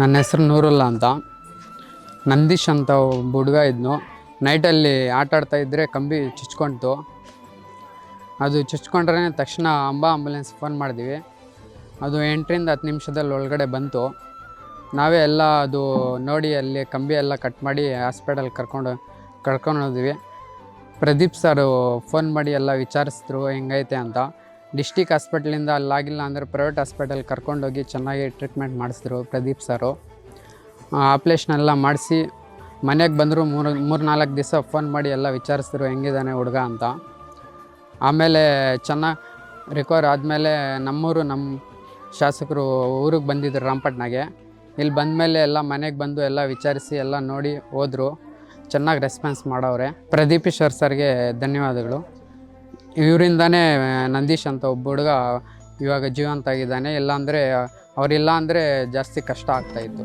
ನನ್ನ ಹೆಸರು ನೂರುಲ್ಲಾ ಅಂತ. ನಂದೀಶ್ ಅಂತ ಒಬ್ಬ ಹುಡುಗ ಇದ್ನು. ನೈಟಲ್ಲಿ ಆಟ ಆಡ್ತಾಯಿದ್ರೆ ಕಂಬಿ ಚುಚ್ಕೊಳ್ತು. ಅದು ಚುಚ್ಕೊಂಡ್ರೆ ತಕ್ಷಣ ಆಂಬುಲೆನ್ಸ್ ಫೋನ್ ಮಾಡಿದ್ವಿ. ಅದು 8ರಿಂದ 10 ನಿಮಿಷದಲ್ಲಿ ಒಳಗಡೆ ಬಂತು. ನಾವೇ ಎಲ್ಲ ಅದು ನೋಡಿ ಅಲ್ಲಿ ಕಂಬಿ ಎಲ್ಲ ಕಟ್ ಮಾಡಿ ಹಾಸ್ಪಿಟಲ್ ಕರ್ಕೊಂಡೋದ್ವಿ. ಪ್ರದೀಪ್ ಸರು ಫೋನ್ ಮಾಡಿ ಎಲ್ಲ ವಿಚಾರಿಸಿದ್ರು ಹೆಂಗೈತೆ ಅಂತ. ಡಿಸ್ಟಿಕ್ ಹಾಸ್ಪಿಟ್ಲಿಂದ ಅಲ್ಲಾಗಿಲ್ಲ ಅಂದರೆ ಪ್ರೈವೇಟ್ ಹಾಸ್ಪಿಟಲ್ ಕರ್ಕೊಂಡೋಗಿ ಚೆನ್ನಾಗಿ ಟ್ರೀಟ್ಮೆಂಟ್ ಮಾಡಿಸಿದ್ರು ಪ್ರದೀಪ್ ಸರು. ಆಪ್ರೇಷನೆಲ್ಲ ಮಾಡಿಸಿ ಮನೆಗೆ ಬಂದರು. 3-4 ದಿವಸ ಫೋನ್ ಮಾಡಿ ಎಲ್ಲ ವಿಚಾರಿಸಿದ್ರು ಹೆಂಗಿದ್ದಾನೆ ಹುಡುಗ ಅಂತ. ಆಮೇಲೆ ಚೆನ್ನಾಗಿ ರಿಕವರ್ ಆದಮೇಲೆ ನಮ್ಮ ಶಾಸಕರು ಊರಿಗೆ ಬಂದಿದ್ದರು ರಾಮಪಟ್ನಾಗೆ. ಇಲ್ಲಿ ಬಂದಮೇಲೆ ಎಲ್ಲ ಮನೆಗೆ ಬಂದು ಎಲ್ಲ ವಿಚಾರಿಸಿ ಎಲ್ಲ ನೋಡಿ ಹೋದರು. ಚೆನ್ನಾಗಿ ರೆಸ್ಪಾನ್ಸ್ ಮಾಡವ್ರೆ. ಪ್ರದೀಪೇಶ್ವರ್ ಸರ್ಗೆ ಧನ್ಯವಾದಗಳು. ಇವರಿಂದನೇ ನಂದೀಶ್ ಅಂತ ಒಬ್ಬ ಹುಡುಗ ಇವಾಗ ಜೀವಂತ ಆಗಿದ್ದಾನೆ. ಅವರಿಲ್ಲ ಅಂದರೆ ಜಾಸ್ತಿ ಕಷ್ಟ ಆಗ್ತಾಯಿತ್ತು.